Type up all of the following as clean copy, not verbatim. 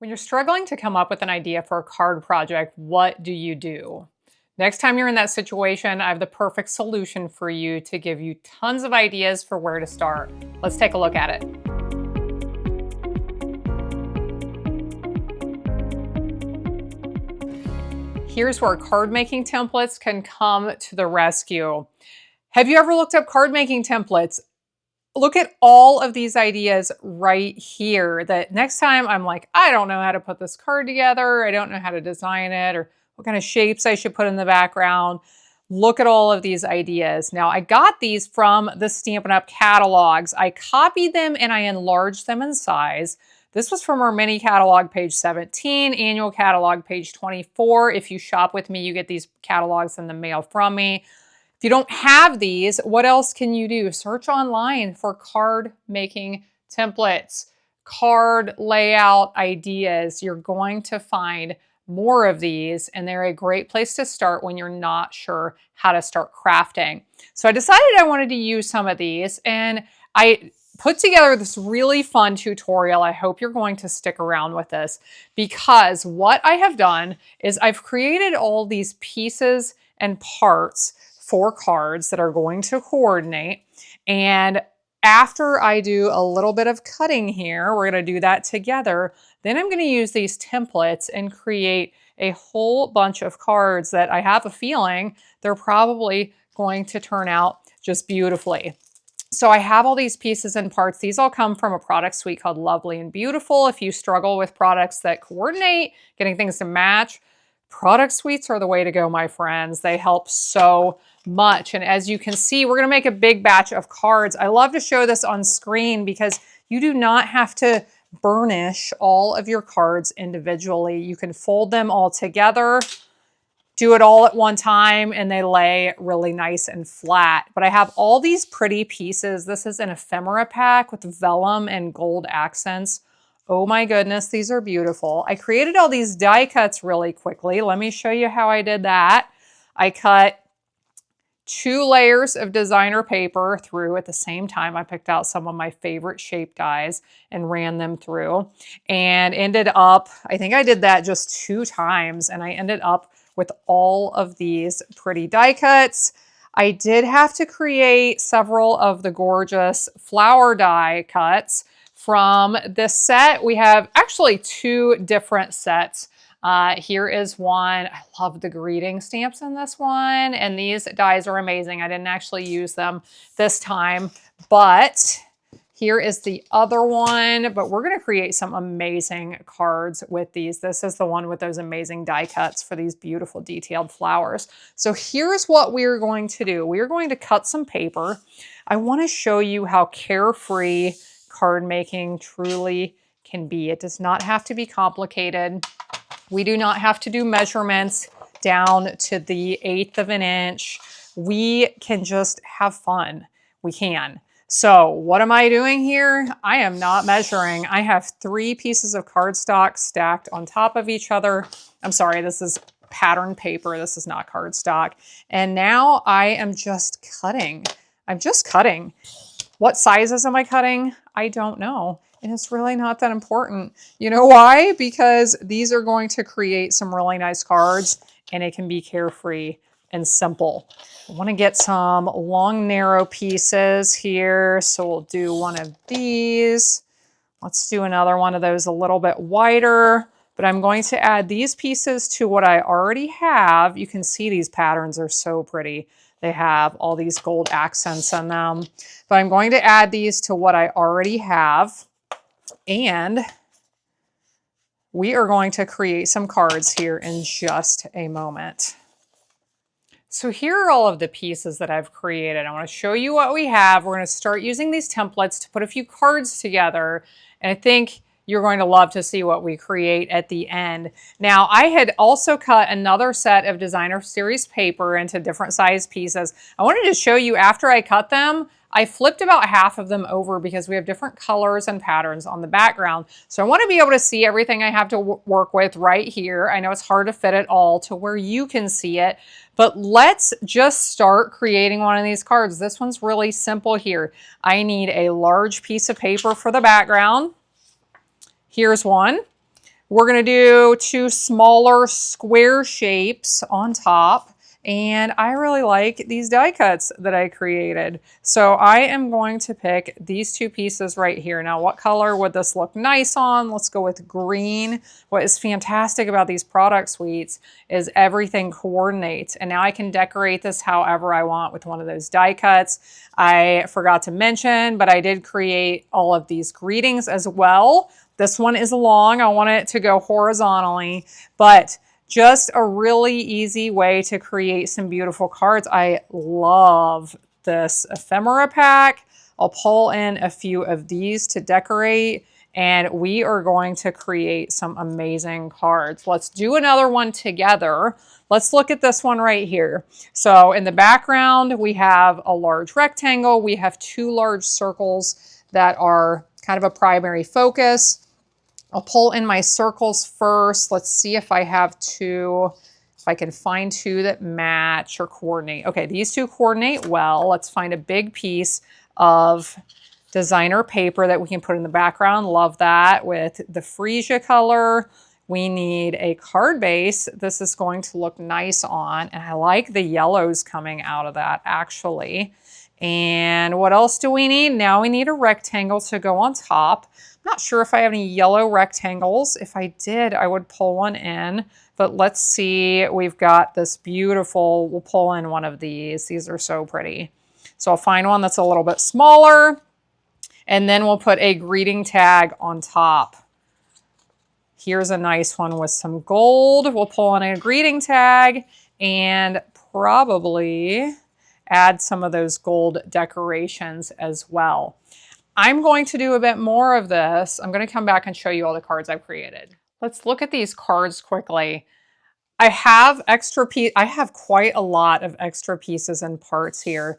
When you're struggling to come up with an idea for a card project, what do you do? Next time you're in that situation, I have the perfect solution for you to give you tons of ideas for where to start. Let's take a look at it. Here's where card making templates can come to the rescue. Have you ever looked up card making templates? Look at all of these ideas right here that next time I'm like, I don't know how to put this card together. I don't know how to design it or what kind of shapes I should put in the background. Look at all of these ideas. Now I got these from the Stampin' Up! Catalogs. I copied them and I enlarged them in size. This was from our mini catalog, page 17, annual catalog, page 24. If you shop with me, you get these catalogs in the mail from me. If you don't have these, what else can you do? Search online for card making templates, card layout ideas. You're going to find more of these, and they're a great place to start when you're not sure how to start crafting. So I decided I wanted to use some of these, and I put together this really fun tutorial. I hope you're going to stick around with this, because what I have done is I've created all these pieces and parts for cards that are going to coordinate. And after I do a little bit of cutting here, we're going to do that together. Then I'm going to use these templates and create a whole bunch of cards that I have a feeling they're probably going to turn out just beautifully. So I have all these pieces and parts. These all come from a product suite called Lovely and Beautiful. If you struggle with products that coordinate, getting things to match, product suites are the way to go, my friends. They help so much. And as you can see, we're going to make a big batch of cards. I love to show this on screen because you do not have to burnish all of your cards individually. You can fold them all together, do it all at one time, and they lay really nice and flat. But I have all these pretty pieces. This is an ephemera pack with vellum and gold accents. Oh my goodness, these are beautiful. I created all these die cuts really quickly. Let me show you how I did that. I cut 2 layers of designer paper through at the same time. I picked out some of my favorite shape dies and ran them through and ended up, I think I did that just 2 times, and I ended up with all of these pretty die cuts. I did have to create several of the gorgeous flower die cuts from this set. We have actually 2 different sets. Here is one. I love the greeting stamps in this one, and these dies are amazing. I didn't actually use them this time, but here is the other one. But we're going to create some amazing cards with these. This is the one with those amazing die cuts for these beautiful detailed flowers. So here's what we're going to do. We are going to cut some paper. I want to show you how carefree card making truly can be. It does not have to be complicated. We do not have to do measurements down to the 1/8 of an inch. We can just have fun. We can. So what am I doing here? I am not measuring. I have 3 pieces of cardstock stacked on top of each other. I'm sorry, this is pattern paper. This is not cardstock. And now I am just cutting. I'm just cutting. What sizes am I cutting? I don't know. And it's really not that important. You know why? Because these are going to create some really nice cards, and it can be carefree and simple. I want to get some long, narrow pieces here. So we'll do one of these. Let's do another one of those a little bit wider. But I'm going to add these pieces to what I already have. You can see these patterns are so pretty. They have all these gold accents in them. But I'm going to add these to what I already have. And we are going to create some cards here in just a moment. So here are all of the pieces that I've created. I want to show you what we have. We're going to start using these templates to put a few cards together. And I think you're going to love to see what we create at the end. Now, I had also cut another set of designer series paper into different size pieces. I wanted to show you after I cut them, I flipped about half of them over because we have different colors and patterns on the background. So I want to be able to see everything I have to work with right here. I know it's hard to fit it all to where you can see it, but let's just start creating one of these cards. This one's really simple here. I need a large piece of paper for the background. Here's one. We're going to do 2 smaller square shapes on top. And I really like these die cuts that I created. So I am going to pick these 2 pieces right here. Now, what color would this look nice on? Let's go with green. What is fantastic about these product suites is everything coordinates. And now I can decorate this however I want with one of those die cuts. I forgot to mention, but I did create all of these greetings as well. This one is long. I want it to go horizontally, but just a really easy way to create some beautiful cards. I love this ephemera pack. I'll pull in a few of these to decorate, and we are going to create some amazing cards. Let's do another one together. Let's look at this one right here. So in the background, we have a large rectangle. We have 2 large circles that are kind of a primary focus. I'll pull in my circles first. Let's see if I have 2, if I can find 2 that match or coordinate. Okay, these 2 coordinate well. Let's find a big piece of designer paper that we can put in the background. Love that with the freesia color. We need a card base. This is going to look nice on, and I like the yellows coming out of that actually. And what else do we need? Now we need a rectangle to go on top. I'm not sure if I have any yellow rectangles. If I did, I would pull one in, but let's see. We've got this beautiful, we'll pull in one of these. These are so pretty. So I'll find one that's a little bit smaller, and then we'll put a greeting tag on top. Here's a nice one with some gold. We'll pull in a greeting tag and probably add some of those gold decorations as well. I'm going to do a bit more of this. I'm going to come back and show you all the cards I've created. Let's look at these cards quickly. I have quite a lot of extra pieces and parts here,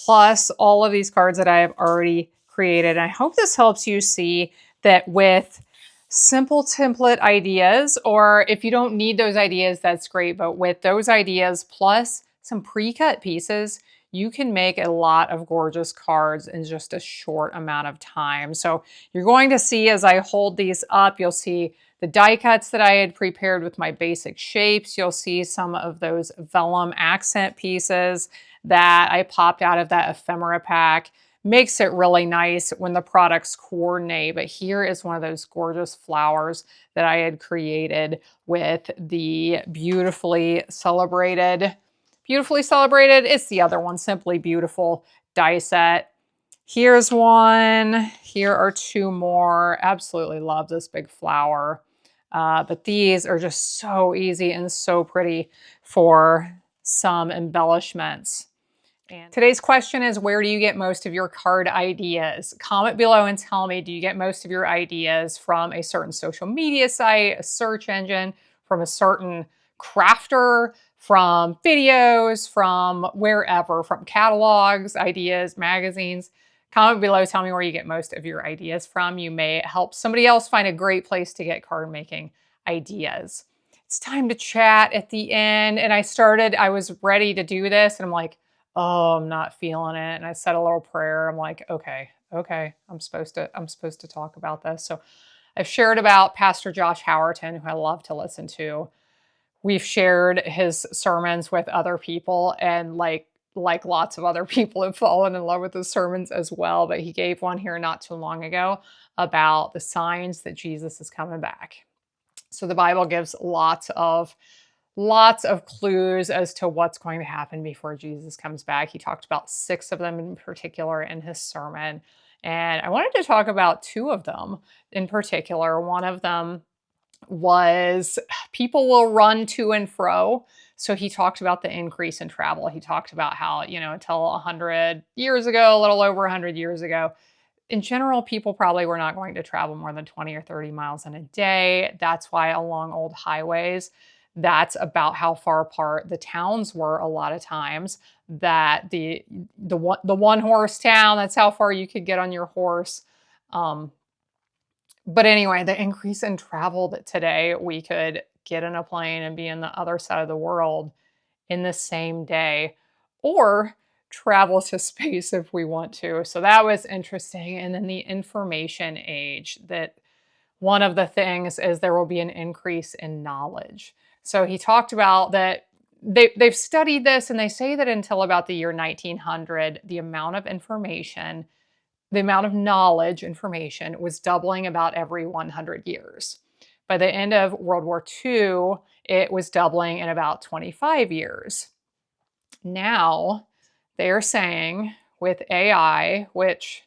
plus all of these cards that I have already created. I hope this helps you see that with simple template ideas, or if you don't need those ideas, that's great. But with those ideas plus some pre-cut pieces, you can make a lot of gorgeous cards in just a short amount of time. So you're going to see as I hold these up, you'll see the die cuts that I had prepared with my basic shapes. You'll see some of those vellum accent pieces that I popped out of that ephemera pack. Makes it really nice when the products coordinate. But here is one of those gorgeous flowers that I had created with the beautifully celebrated, it's the other one, Simply Beautiful die set. Here's one. Here are 2 more. Absolutely love this big flower. But these are just so easy and so pretty for some embellishments. And today's question is, where do you get most of your card ideas? Comment below and tell me, do you get most of your ideas from a certain social media site, a search engine, from a certain crafter, from videos, from wherever, from catalogs, ideas, magazines? Comment below, tell me where you get most of your ideas from. You may help somebody else find a great place to get card making ideas. It's time to chat at the end. And I was ready to do this, and I'm like, oh, I'm not feeling it. And I said a little prayer. I'm like, okay, I'm supposed to talk about this. So I've shared about Pastor Josh Howerton, who I love to listen to. We've shared his sermons with other people, and like lots of other people have fallen in love with his sermons as well. But he gave one here not too long ago about the signs that Jesus is coming back. So the Bible gives lots of clues as to what's going to happen before Jesus comes back. He talked about 6 of them in particular in his sermon. And I wanted to talk about 2 of them in particular. One of them was people will run to and fro. So he talked about the increase in travel. He talked about how, until 100 years ago, a little over 100 years ago, in general, people probably were not going to travel more than 20 or 30 miles in a day. That's why along old highways, that's about how far apart the towns were a lot of times. That the one horse town, that's how far you could get on your horse. But anyway, the increase in travel that today we could get in a plane and be in the other side of the world in the same day, or travel to space if we want to. So that was interesting. And then the information age, that one of the things is there will be an increase in knowledge. So he talked about that they've studied this, and they say that until about the year 1900, the amount of information, the amount of knowledge information was doubling about every 100 years. By the end of World War II, it was doubling in about 25 years. Now, they're saying with AI, which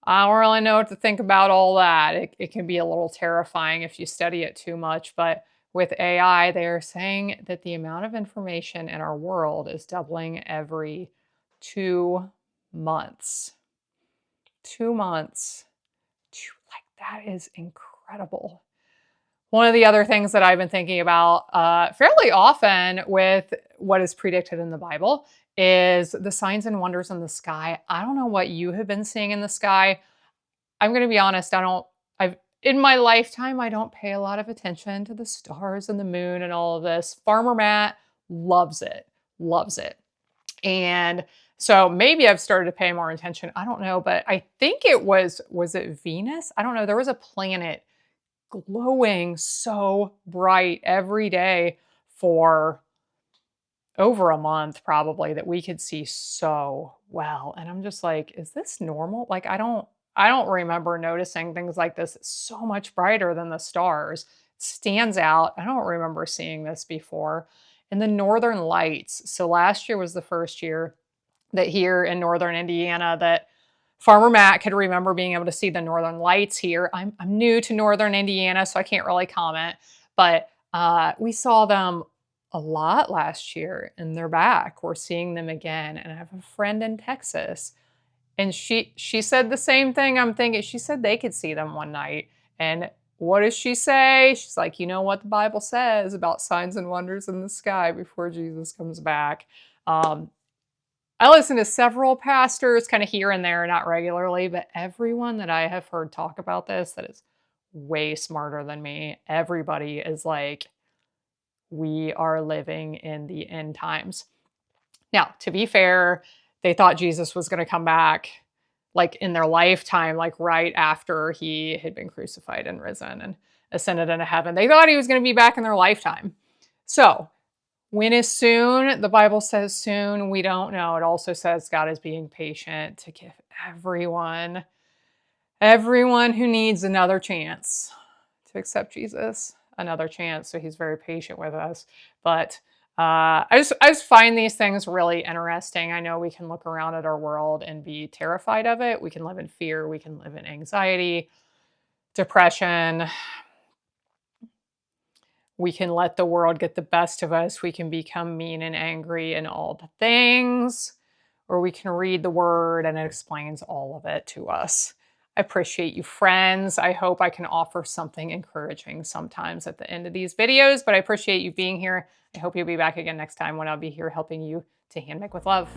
I don't really know what to think about all that. It can be a little terrifying if you study it too much, but with AI, they're saying that the amount of information in our world is doubling every 2 months. 2 months. Like, that is incredible. One of the other things that I've been thinking about fairly often with what is predicted in the Bible is the signs and wonders in the sky. I don't know what you have been seeing in the sky. I'm going to be honest, in my lifetime, I don't pay a lot of attention to the stars and the moon and all of this. Farmer Matt loves it, loves it. And so maybe I've started to pay more attention. I don't know, but I think was it Venus? I don't know. There was a planet glowing so bright every day for over a month probably, that we could see so well. And I'm just like, is this normal? Like, I don't remember noticing things like this. It's so much brighter than the stars. It stands out. I don't remember seeing this before. And the Northern Lights. So last year was the first year that here in Northern Indiana that Farmer Matt could remember being able to see the Northern Lights here. I'm new to Northern Indiana, so I can't really comment, but we saw them a lot last year, and they're back. We're seeing them again. And I have a friend in Texas, and she said the same thing. I'm thinking, she said they could see them one night. And what does she say? She's like, you know what the Bible says about signs and wonders in the sky before Jesus comes back. I listen to several pastors kind of here and there, not regularly, but everyone that I have heard talk about this that is way smarter than me, everybody is like, we are living in the end times. Now, to be fair, they thought Jesus was going to come back like in their lifetime, like right after he had been crucified and risen and ascended into heaven. They thought he was going to be back in their lifetime. So, when is soon? The Bible says soon. We don't know. It also says God is being patient to give everyone who needs another chance to accept Jesus, another chance. So he's very patient with us. But I just find these things really interesting. I know we can look around at our world and be terrified of it. We can live in fear. We can live in anxiety, depression. We can let the world get the best of us. We can become mean and angry and all the things. Or we can read the word and it explains all of it to us. I appreciate you, friends. I hope I can offer something encouraging sometimes at the end of these videos, but I appreciate you being here. I hope you'll be back again next time when I'll be here helping you to hand make with love.